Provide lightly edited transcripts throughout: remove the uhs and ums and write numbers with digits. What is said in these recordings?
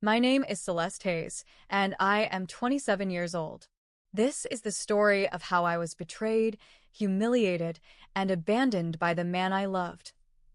My name is Celeste Hayes, and I am 27 years old. This is the story of how I was betrayed, humiliated, and abandoned by the man I loved,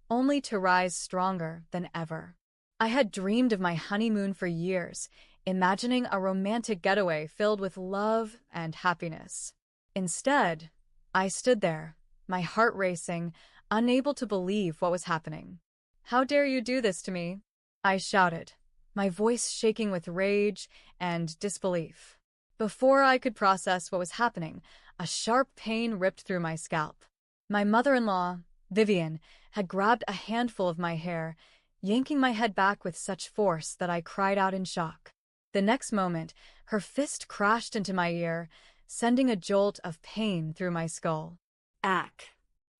only to rise stronger than ever. I had dreamed of my honeymoon for years, imagining a romantic getaway filled with love and happiness. Instead, I stood there, my heart racing, unable to believe what was happening. "How dare you do this to me?" I shouted, my voice shaking with rage and disbelief. Before I could process what was happening, a sharp pain ripped through my scalp. My mother-in-law, Vivian, had grabbed a handful of my hair, yanking my head back with such force that I cried out in shock. The next moment, her fist crashed into my ear, sending a jolt of pain through my skull. "Ack!"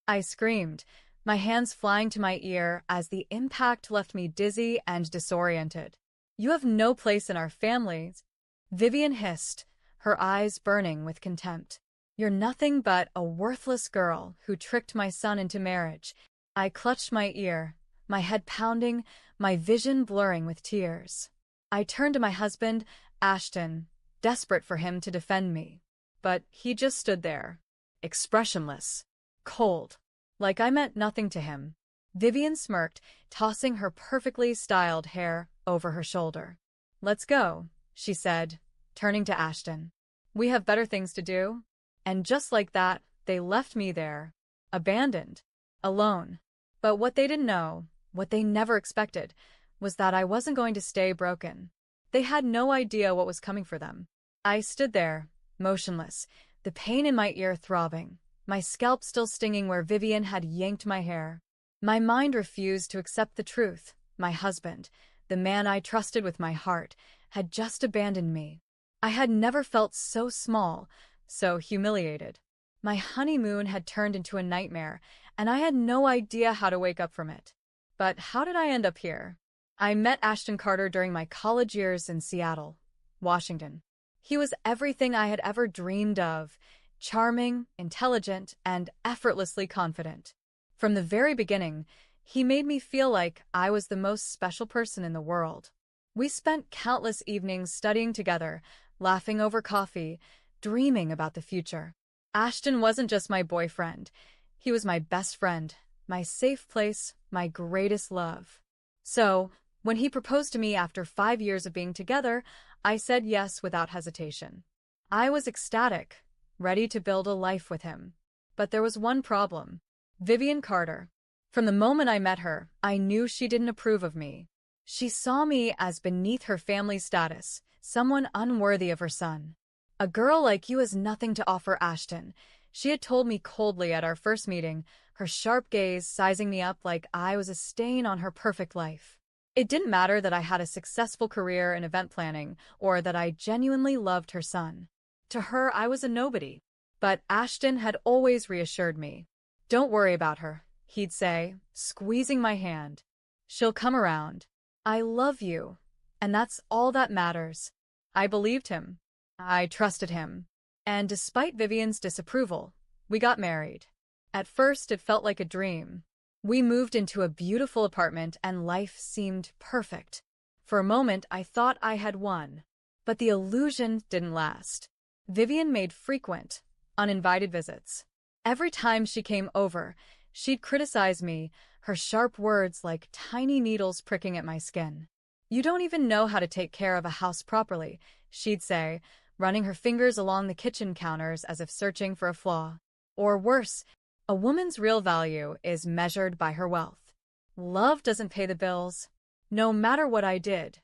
I screamed, my hands flying to my ear as the impact left me dizzy and disoriented. "You have no place in our families," Vivian hissed, her eyes burning with contempt. "You're nothing but a worthless girl who tricked my son into marriage." I clutched my ear, my head pounding, my vision blurring with tears. I turned to my husband, Ashton, desperate for him to defend me. But he just stood there, expressionless, cold, like I meant nothing to him. Vivian smirked, tossing her perfectly styled hair over her shoulder. "Let's go," she said, turning to Ashton. "We have better things to do." And just like that, they left me there, abandoned, alone. But what they didn't know, what they never expected, was that I wasn't going to stay broken. They had no idea what was coming for them. I stood there, motionless, the pain in my ear throbbing, my scalp still stinging where Vivian had yanked my hair. My mind refused to accept the truth. My husband, the man I trusted with my heart, had just abandoned me. I had never felt so small, so humiliated. My honeymoon had turned into a nightmare, and I had no idea how to wake up from it. But how did I end up here? I met Ashton Carter during my college years in Seattle, Washington. He was everything I had ever dreamed of: charming, intelligent, and effortlessly confident. From the very beginning, he made me feel like I was the most special person in the world. We spent countless evenings studying together, laughing over coffee, dreaming about the future. Ashton wasn't just my boyfriend. He was my best friend, my safe place, my greatest love. So, when he proposed to me after 5 years of being together, I said yes without hesitation. I was ecstatic, ready to build a life with him. But there was one problem: Vivian Carter. From the moment I met her, I knew she didn't approve of me. She saw me as beneath her family's status, someone unworthy of her son. "A girl like you has nothing to offer, Ashton," she had told me coldly at our first meeting, her sharp gaze sizing me up like I was a stain on her perfect life. It didn't matter that I had a successful career in event planning or that I genuinely loved her son. To her, I was a nobody. But Ashton had always reassured me. "Don't worry about her," he'd say, squeezing my hand. "She'll come around. I love you, and that's all that matters." I believed him. I trusted him. And despite Vivian's disapproval, we got married. At first, it felt like a dream. We moved into a beautiful apartment and life seemed perfect. For a moment, I thought I had won. But the illusion didn't last. Vivian made frequent, uninvited visits. Every time she came over, she'd criticize me, her sharp words like tiny needles pricking at my skin. "You don't even know how to take care of a house properly," she'd say, running her fingers along the kitchen counters as if searching for a flaw. Or worse, "A woman's real value is measured by her wealth. Love doesn't pay the bills." No matter what I did,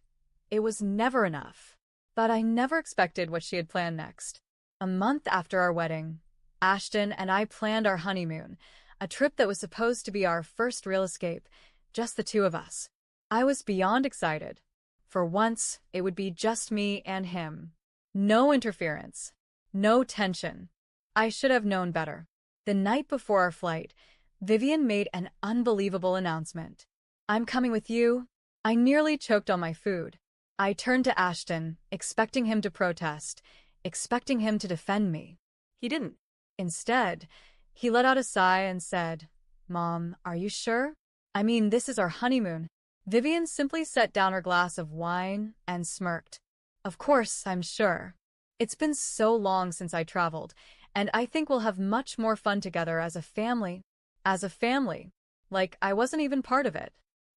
it was never enough. But I never expected what she had planned next. A month after our wedding, Ashton and I planned our honeymoon, a trip that was supposed to be our first real escape, just the two of us. I was beyond excited. For once, it would be just me and him. No interference. No tension. I should have known better. The night before our flight, Vivian made an unbelievable announcement. "I'm coming with you." I nearly choked on my food. I turned to Ashton, expecting him to protest, expecting him to defend me. He didn't. Instead, he let out a sigh and said, "Mom, are you sure? I mean, this is our honeymoon." Vivian simply set down her glass of wine and smirked. Of course, I'm sure. It's been so long since I traveled, and I think we'll have much more fun together as a family. As a family. Like I wasn't even part of it.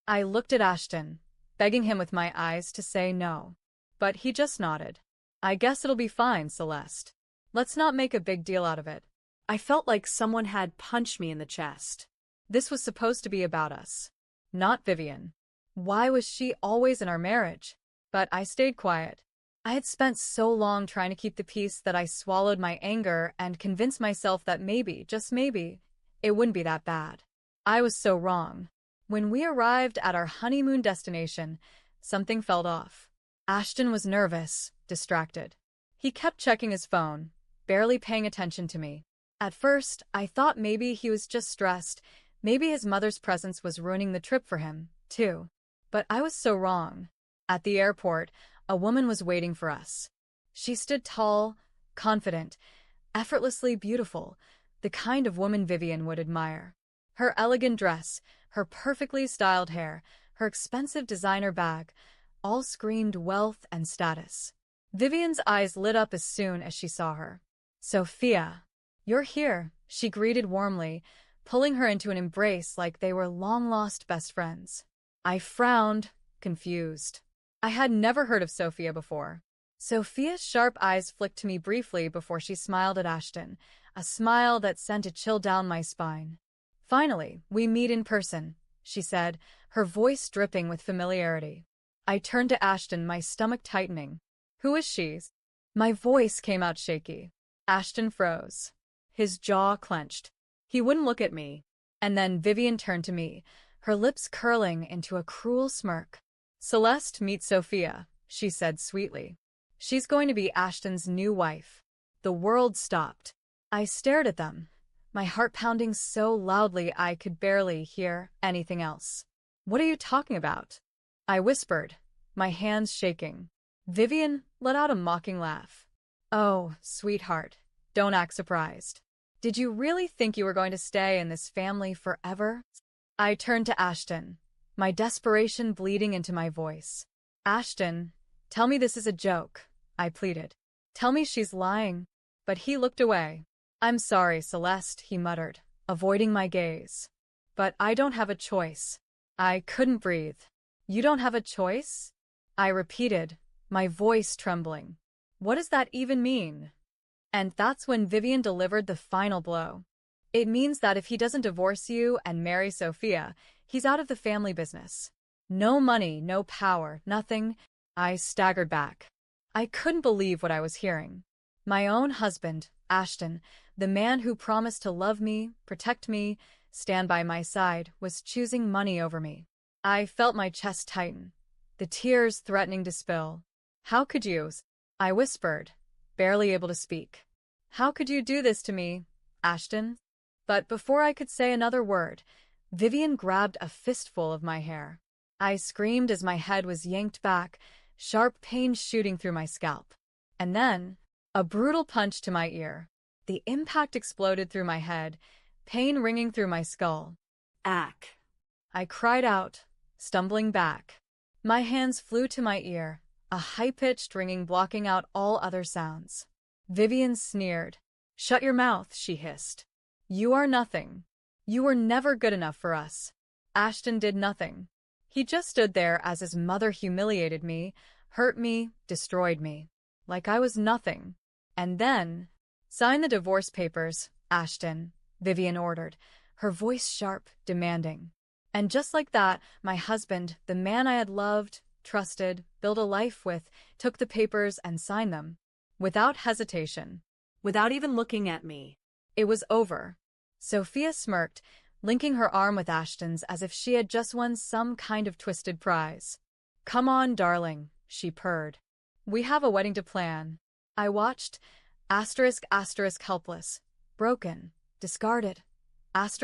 I looked at Ashton, begging him with my eyes to say no. But he just nodded. I guess it'll be fine, Celeste. Let's not make a big deal out of it. I felt like someone had punched me in the chest. This was supposed to be about us, not Vivian. Why was she always in our marriage? But I stayed quiet. I had spent so long trying to keep the peace that I swallowed my anger and convinced myself that maybe, just maybe, it wouldn't be that bad. I was so wrong. When we arrived at our honeymoon destination, something felt off. Ashton was nervous, distracted. He kept checking his phone, barely paying attention to me. At first, I thought maybe he was just stressed, maybe his mother's presence was ruining the trip for him, too. But I was so wrong. At the airport, a woman was waiting for us. She stood tall, confident, effortlessly beautiful, the kind of woman Vivian would admire. Her elegant dress, her perfectly styled hair, her expensive designer bag, all screamed wealth and status. Vivian's eyes lit up as soon as she saw her. "Sophia, you're here," she greeted warmly, pulling her into an embrace like they were long-lost best friends. I frowned, confused. I had never heard of Sophia before. Sophia's sharp eyes flicked to me briefly before she smiled at Ashton, a smile that sent a chill down my spine. "Finally, we meet in person," she said, her voice dripping with familiarity. I turned to Ashton, my stomach tightening. "Who is she?" My voice came out shaky. Ashton froze. His jaw clenched. He wouldn't look at me. And then Vivian turned to me, her lips curling into a cruel smirk. "Celeste, meet Sophia," she said sweetly. "She's going to be Ashton's new wife." The world stopped. I stared at them, my heart pounding so loudly I could barely hear anything else. "What are you talking about?" I whispered, my hands shaking. Vivian let out a mocking laugh. "Oh, sweetheart, don't act surprised. Did you really think you were going to stay in this family forever?" I turned to Ashton, my desperation bleeding into my voice. "Ashton, tell me this is a joke," I pleaded. "Tell me she's lying." But he looked away. "I'm sorry, Celeste," he muttered, avoiding my gaze. "But I don't have a choice." I couldn't breathe. "You don't have a choice?" I repeated, my voice trembling. "What does that even mean?" And that's when Vivian delivered the final blow. "It means that if he doesn't divorce you and marry Sophia, he's out of the family business. No money, no power, nothing." I staggered back. I couldn't believe what I was hearing. My own husband, Ashton, the man who promised to love me, protect me, stand by my side, was choosing money over me. I felt my chest tighten, the tears threatening to spill. "How could you?" I whispered, barely able to speak. "How could you do this to me, Ashton?" But before I could say another word, Vivian grabbed a fistful of my hair. I screamed as my head was yanked back, sharp pain shooting through my scalp. And then, a brutal punch to my ear. The impact exploded through my head, pain ringing through my skull. "Ack!" I cried out, stumbling back. My hands flew to my ear, a high-pitched ringing blocking out all other sounds. Vivian sneered. "Shut your mouth," she hissed. "You are nothing. You were never good enough for us." Ashton did nothing. He just stood there as his mother humiliated me, hurt me, destroyed me. Like I was nothing. And then, "Sign the divorce papers, Ashton," Vivian ordered, her voice sharp, demanding. And just like that, my husband, the man I had loved, trusted, built a life with, took the papers and signed them. Without hesitation. Without even looking at me. It was over. Sophia smirked, linking her arm with Ashton's as if she had just won some kind of twisted prize. "Come on, darling," she purred. "We have a wedding to plan." I watched, helpless, broken, discarded, as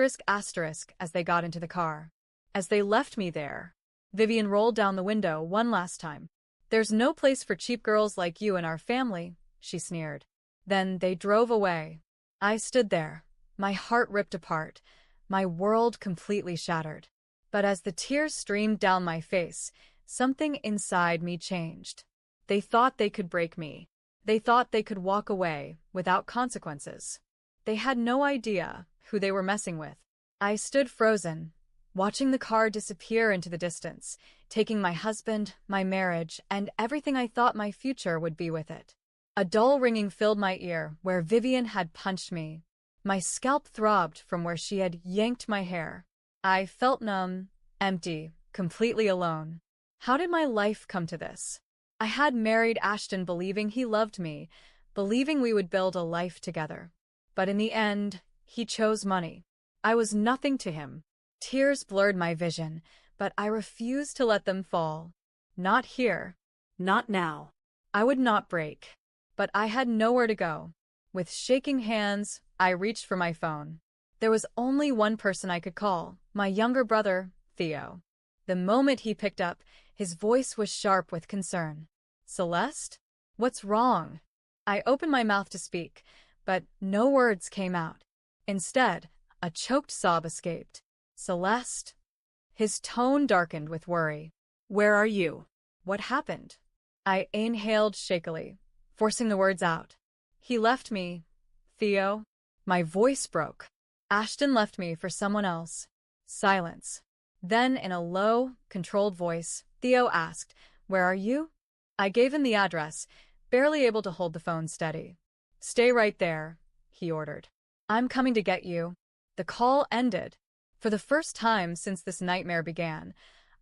they got into the car. As they left me there, Vivian rolled down the window one last time. "There's no place for cheap girls like you in our family," she sneered. Then they drove away. I stood there, my heart ripped apart, my world completely shattered. But as the tears streamed down my face, something inside me changed. They thought they could break me. They thought they could walk away without consequences. They had no idea who they were messing with. I stood frozen, watching the car disappear into the distance, taking my husband, my marriage, and everything I thought my future would be with it. A dull ringing filled my ear where Vivian had punched me. My scalp throbbed from where she had yanked my hair. I felt numb, empty, completely alone. How did my life come to this? I had married Ashton believing he loved me, believing we would build a life together. But in the end, he chose money. I was nothing to him. Tears blurred my vision, but I refused to let them fall. Not here. Not now. I would not break. But I had nowhere to go. With shaking hands, I reached for my phone. There was only one person I could call, my younger brother, Theo. The moment he picked up, his voice was sharp with concern. Celeste? What's wrong? I opened my mouth to speak, but no words came out. Instead, a choked sob escaped. Celeste? His tone darkened with worry. Where are you? What happened? I inhaled shakily, forcing the words out. He left me, Theo. My voice broke. Ashton left me for someone else. Silence. Then, in a low, controlled voice, Theo asked, "Where are you?" I gave him the address, barely able to hold the phone steady. "Stay right there," he ordered. "I'm coming to get you." The call ended. For the first time since this nightmare began,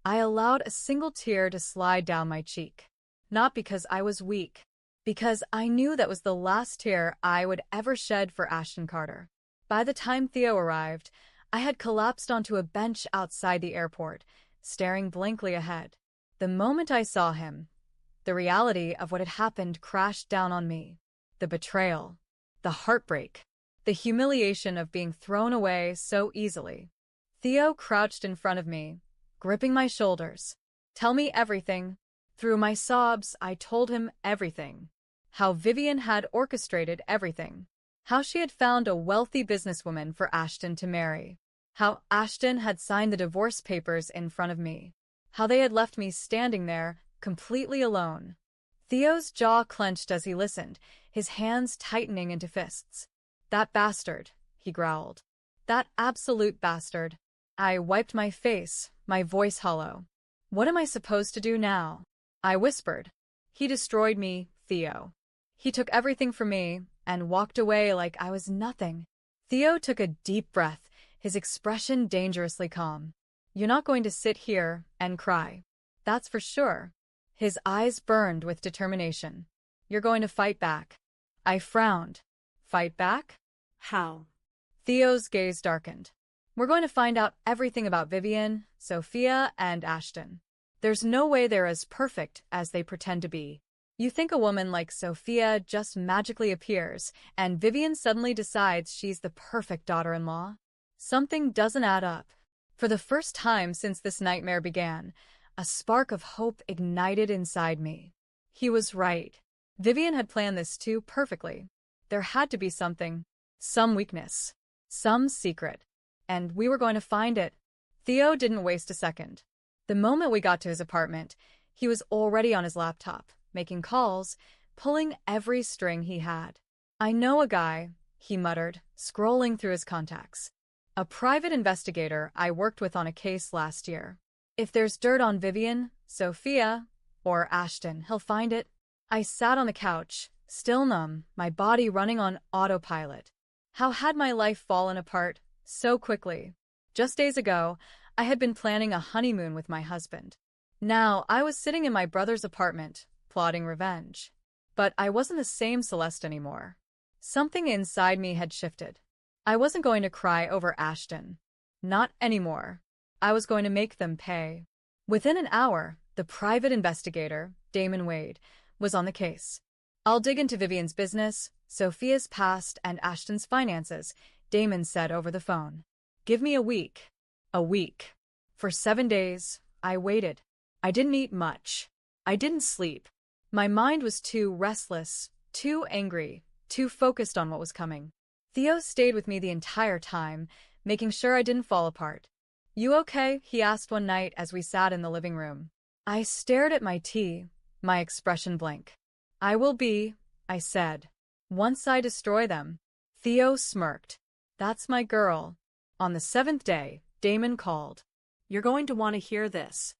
I allowed a single tear to slide down my cheek. Not because I was weak, because I knew that was the last tear I would ever shed for Ashton Carter. By the time Theo arrived, I had collapsed onto a bench outside the airport, staring blankly ahead. The moment I saw him, the reality of what had happened crashed down on me. The betrayal, the heartbreak, the humiliation of being thrown away so easily. Theo crouched in front of me, gripping my shoulders. "Tell me everything." Through my sobs, I told him everything. How Vivian had orchestrated everything. How she had found a wealthy businesswoman for Ashton to marry. How Ashton had signed the divorce papers in front of me. How they had left me standing there, completely alone. Theo's jaw clenched as he listened, his hands tightening into fists. "That bastard," he growled. "That absolute bastard." I wiped my face, my voice hollow. "What am I supposed to do now?" I whispered. "He destroyed me, Theo. He took everything from me and walked away like I was nothing." Theo took a deep breath, his expression dangerously calm. "You're not going to sit here and cry. That's for sure." His eyes burned with determination. "You're going to fight back." I frowned. "Fight back? How?" Theo's gaze darkened. "We're going to find out everything about Vivian, Sophia, and Ashton. There's no way they're as perfect as they pretend to be. You think a woman like Sophia just magically appears, and Vivian suddenly decides she's the perfect daughter-in-law? Something doesn't add up." For the first time since this nightmare began, a spark of hope ignited inside me. He was right. Vivian had planned this too perfectly. There had to be something, some weakness, some secret, and we were going to find it. Theo didn't waste a second. The moment we got to his apartment, he was already on his laptop, making calls, pulling every string he had. "I know a guy," he muttered, scrolling through his contacts. "A private investigator I worked with on a case last year. If there's dirt on Vivian, Sophia, or Ashton, he'll find it." I sat on the couch, still numb, my body running on autopilot. How had my life fallen apart so quickly? Just days ago, I had been planning a honeymoon with my husband. Now I was sitting in my brother's apartment, plotting revenge. But I wasn't the same Celeste anymore. Something inside me had shifted. I wasn't going to cry over Ashton. Not anymore. I was going to make them pay. Within an hour, the private investigator, Damon Wade, was on the case. "I'll dig into Vivian's business, Sophia's past, and Ashton's finances," Damon said over the phone. "Give me a week." A week. For 7 days, I waited. I didn't eat much. I didn't sleep. My mind was too restless, too angry, too focused on what was coming. Theo stayed with me the entire time, making sure I didn't fall apart. "You okay?" he asked one night as we sat in the living room. I stared at my tea, my expression blank. "I will be," I said. "Once I destroy them." Theo smirked. "That's my girl." On the seventh day, Damon called. You're going to want to hear this.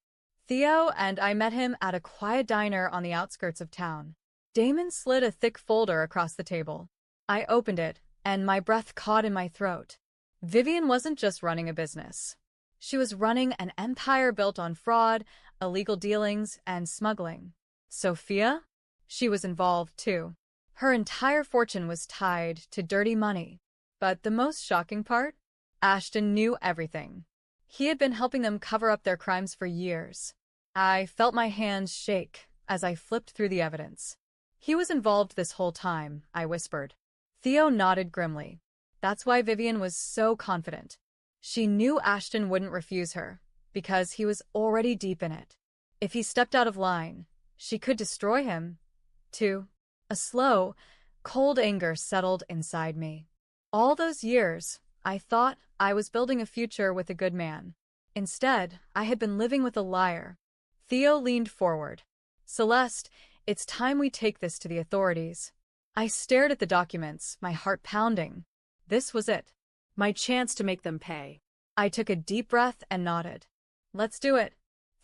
Theo and I met him at a quiet diner on the outskirts of town. Damon slid a thick folder across the table. I opened it, and my breath caught in my throat. Vivian wasn't just running a business. She was running an empire built on fraud, illegal dealings, and smuggling. Sophia? She was involved, too. Her entire fortune was tied to dirty money. But the most shocking part? Ashton knew everything. He had been helping them cover up their crimes for years. I felt my hands shake as I flipped through the evidence. "He was involved this whole time," I whispered. Theo nodded grimly. That's why Vivian was so confident. She knew Ashton wouldn't refuse her, because he was already deep in it. If he stepped out of line, she could destroy him, too. A slow, cold anger settled inside me. All those years, I thought I was building a future with a good man. Instead, I had been living with a liar. Theo leaned forward. "Celeste, it's time we take this to the authorities." I stared at the documents, my heart pounding. This was it. My chance to make them pay. I took a deep breath and nodded. "Let's do it."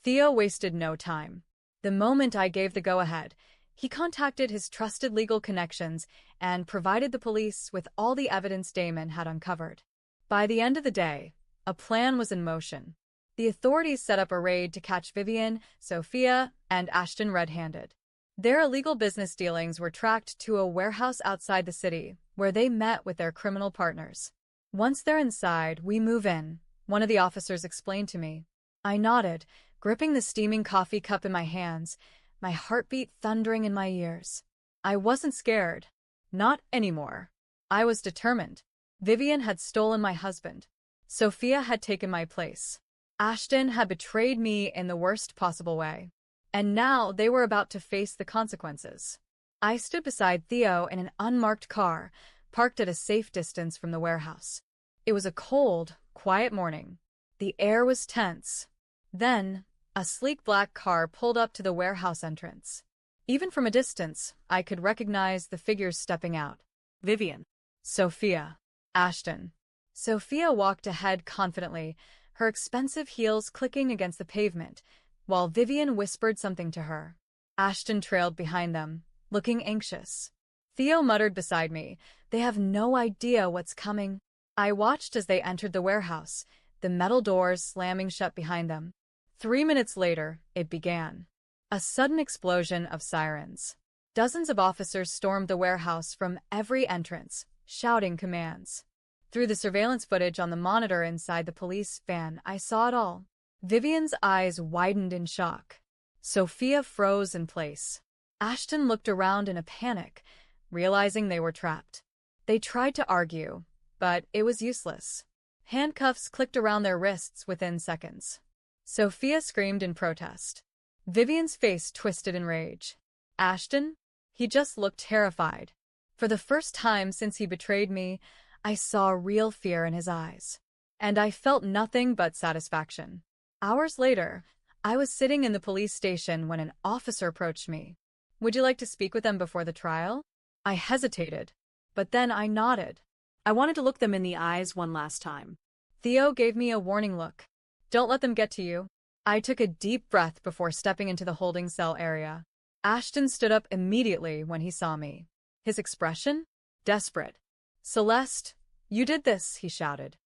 Theo wasted no time. The moment I gave the go-ahead, he contacted his trusted legal connections and provided the police with all the evidence Damon had uncovered. By the end of the day, a plan was in motion. The authorities set up a raid to catch Vivian, Sophia, and Ashton red-handed. Their illegal business dealings were tracked to a warehouse outside the city, where they met with their criminal partners. "Once they're inside, we move in," one of the officers explained to me. I nodded, gripping the steaming coffee cup in my hands, my heartbeat thundering in my ears. I wasn't scared. Not anymore. I was determined. Vivian had stolen my husband. Sophia had taken my place. Ashton had betrayed me in the worst possible way. And now they were about to face the consequences. I stood beside Theo in an unmarked car, parked at a safe distance from the warehouse. It was a cold, quiet morning. The air was tense. Then, a sleek black car pulled up to the warehouse entrance. Even from a distance, I could recognize the figures stepping out. Vivian. Sophia. Ashton. Sophia walked ahead confidently, her expensive heels clicking against the pavement, while Vivian whispered something to her. Ashton trailed behind them, looking anxious. Theo muttered beside me, "They have no idea what's coming." I watched as they entered the warehouse, the metal doors slamming shut behind them. 3 minutes later, it began. A sudden explosion of sirens. Dozens of officers stormed the warehouse from every entrance, shouting commands. Through the surveillance footage on the monitor inside the police van, I saw it all. Vivian's eyes widened in shock. Sophia froze in place. Ashton looked around in a panic, realizing they were trapped. They tried to argue, but it was useless. Handcuffs clicked around their wrists within seconds. Sophia screamed in protest. Vivian's face twisted in rage. Ashton? He just looked terrified. For the first time since he betrayed me, I saw real fear in his eyes. And I felt nothing but satisfaction. Hours later, I was sitting in the police station when an officer approached me. "Would you like to speak with them before the trial?" I hesitated, but then I nodded. I wanted to look them in the eyes one last time. Theo gave me a warning look. "Don't let them get to you." I took a deep breath before stepping into the holding cell area. Ashton stood up immediately when he saw me. His expression? Desperate. "Celeste, you did this," he shouted.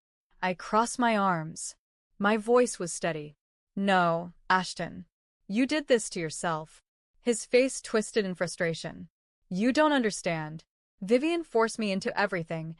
I crossed my arms. My voice was steady. "No, Ashton. You did this to yourself." His face twisted in frustration. "You don't understand. Vivian forced me into everything.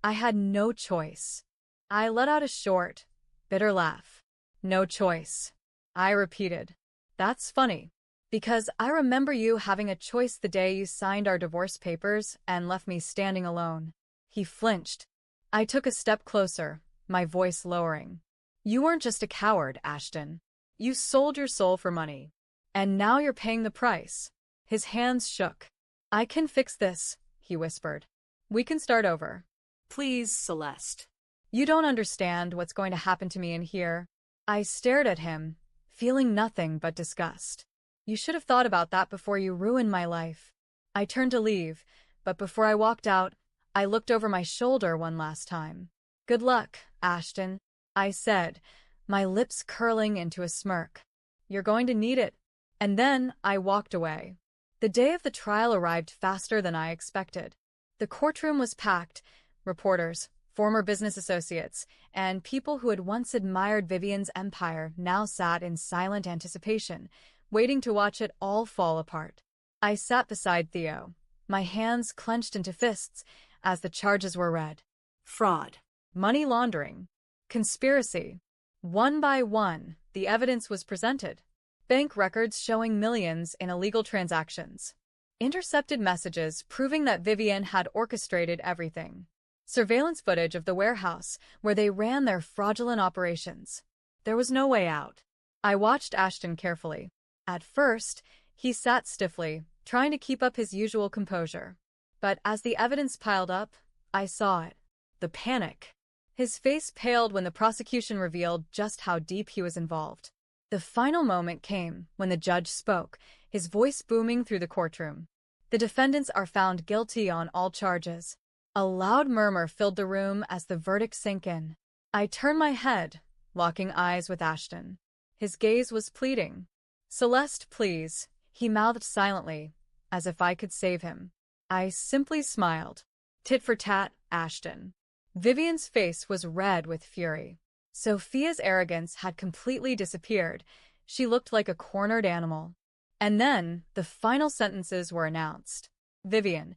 I had no choice." I let out a short, bitter laugh. "No choice." I repeated. "That's funny. Because I remember you having a choice the day you signed our divorce papers and left me standing alone." He flinched. I took a step closer, my voice lowering. "You weren't just a coward, Ashton. You sold your soul for money. And now you're paying the price." His hands shook. "I can fix this," he whispered. "We can start over." Please, Celeste. "You don't understand what's going to happen to me in here." I stared at him, feeling nothing but disgust. You should have thought about that before you ruined my life. I turned to leave, but before I walked out, I looked over my shoulder one last time. Good luck, Ashton, I said, my lips curling into a smirk. You're going to need it. And then I walked away. The day of the trial arrived faster than I expected. The courtroom was packed. Reporters, former business associates, and people who had once admired Vivian's empire now sat in silent anticipation, waiting to watch it all fall apart. I sat beside Theo, my hands clenched into fists as the charges were read. Fraud. Money laundering. Conspiracy. One by one, the evidence was presented. Bank records showing millions in illegal transactions. Intercepted messages proving that Vivian had orchestrated everything. Surveillance footage of the warehouse where they ran their fraudulent operations. There was no way out. I watched Ashton carefully. At first, he sat stiffly, trying to keep up his usual composure. But as the evidence piled up, I saw it. The panic. His face paled when the prosecution revealed just how deep he was involved. The final moment came when the judge spoke, his voice booming through the courtroom. The defendants are found guilty on all charges. A loud murmur filled the room as the verdict sank in. I turned my head, locking eyes with Ashton. His gaze was pleading. Celeste, please, he mouthed silently, as if I could save him. I simply smiled. Tit for tat, Ashton. Vivian's face was red with fury. Sophia's arrogance had completely disappeared. She looked like a cornered animal. And then, the final sentences were announced. Vivian,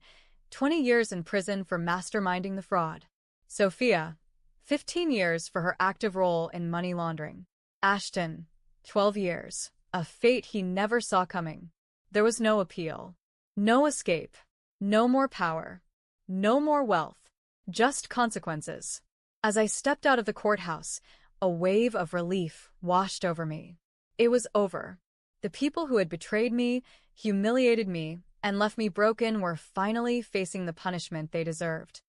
20 years in prison for masterminding the fraud. Sophia, 15 years for her active role in money laundering. Ashton, 12 years, a fate he never saw coming. There was no appeal. No escape. No more power. No more wealth. Just consequences. As I stepped out of the courthouse, a wave of relief washed over me. It was over. The people who had betrayed me, humiliated me, and left me broken were finally facing the punishment they deserved.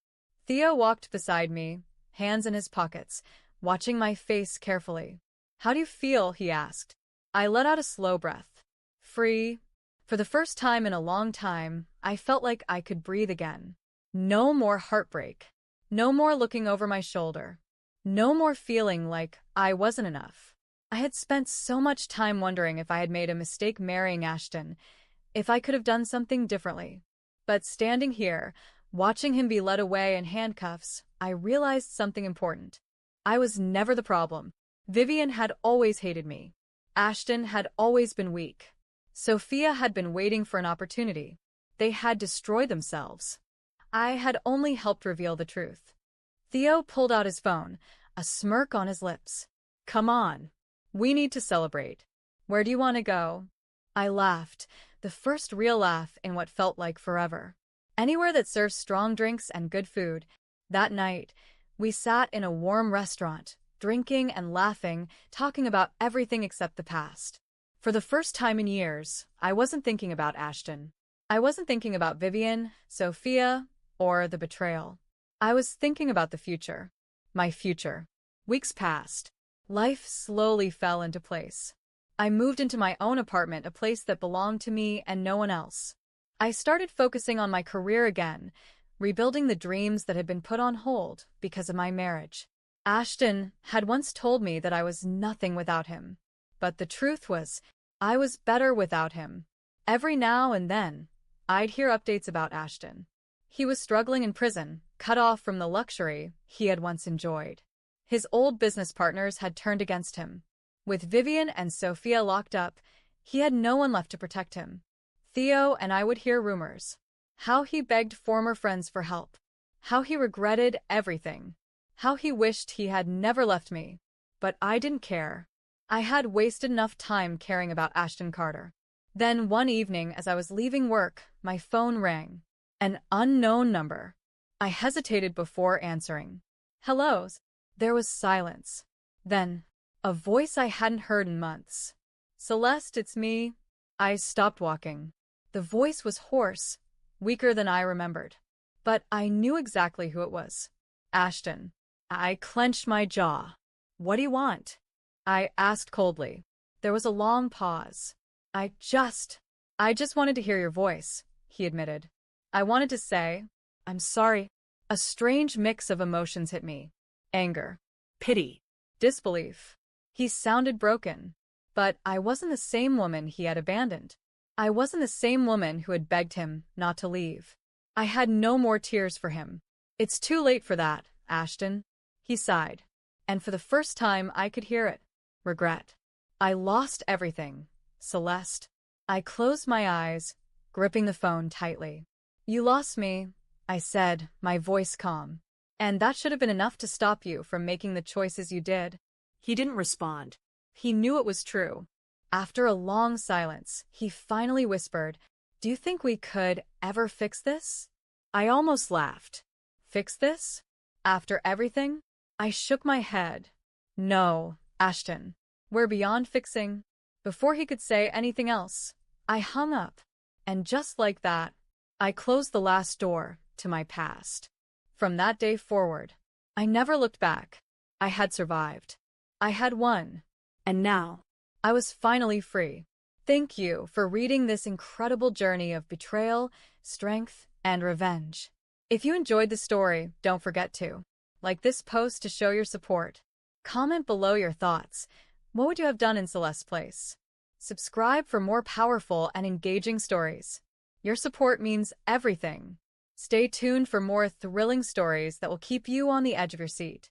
Theo walked beside me, hands in his pockets, watching my face carefully. How do you feel? He asked. I let out a slow breath. Free. For the first time in a long time, I felt like I could breathe again. No more heartbreak. No more looking over my shoulder. No more feeling like I wasn't enough. I had spent so much time wondering if I had made a mistake marrying Ashton, if I could have done something differently. But standing here, watching him be led away in handcuffs, I realized something important. I was never the problem. Vivian had always hated me. Ashton had always been weak. Sophia had been waiting for an opportunity. They had destroyed themselves. I had only helped reveal the truth. Theo pulled out his phone, a smirk on his lips. Come on. We need to celebrate. Where do you want to go? I laughed, the first real laugh in what felt like forever. Anywhere that serves strong drinks and good food. That night, we sat in a warm restaurant, drinking and laughing, talking about everything except the past. For the first time in years, I wasn't thinking about Ashton. I wasn't thinking about Vivian, Sophia, or the betrayal. I was thinking about the future. My future. Weeks passed. Life slowly fell into place. I moved into my own apartment, a place that belonged to me and no one else. I started focusing on my career again, rebuilding the dreams that had been put on hold because of my marriage. Ashton had once told me that I was nothing without him. But the truth was, I was better without him. Every now and then, I'd hear updates about Ashton. He was struggling in prison, cut off from the luxury he had once enjoyed. His old business partners had turned against him. With Vivian and Sophia locked up, he had no one left to protect him. Theo and I would hear rumors. How he begged former friends for help. How he regretted everything. How he wished he had never left me. But I didn't care. I had wasted enough time caring about Ashton Carter. Then one evening, as I was leaving work, my phone rang. An unknown number. I hesitated before answering. Hello. There was silence. Then, a voice I hadn't heard in months. Celeste, it's me. I stopped walking. The voice was hoarse, weaker than I remembered. But I knew exactly who it was. Ashton. I clenched my jaw. What do you want? I asked coldly. There was a long pause. I just, I just wanted to hear your voice, he admitted. I wanted to say, I'm sorry. A strange mix of emotions hit me. Anger, Pity. disbelief. He sounded broken. But I wasn't the same woman he had abandoned. I wasn't the same woman who had begged him not to leave. I had no more tears for him. It's too late for that, Ashton. He sighed. And for the first time I could hear it. Regret. I lost everything, Celeste. I closed my eyes, gripping the phone tightly. You lost me, I said, my voice calm. And that should have been enough to stop you from making the choices you did. He didn't respond. He knew it was true. After a long silence, he finally whispered, Do you think we could ever fix this? I almost laughed. Fix this? After everything? I shook my head. No, Ashton. We're beyond fixing. Before he could say anything else, I hung up. And just like that, I closed the last door to my past. From that day forward, I never looked back. I had survived. I had won. And now, I was finally free. Thank you for reading this incredible journey of betrayal, strength, and revenge. If you enjoyed the story, don't forget to like this post to show your support. Comment below your thoughts. What would you have done in Celeste's place? Subscribe for more powerful and engaging stories. Your support means everything. Stay tuned for more thrilling stories that will keep you on the edge of your seat.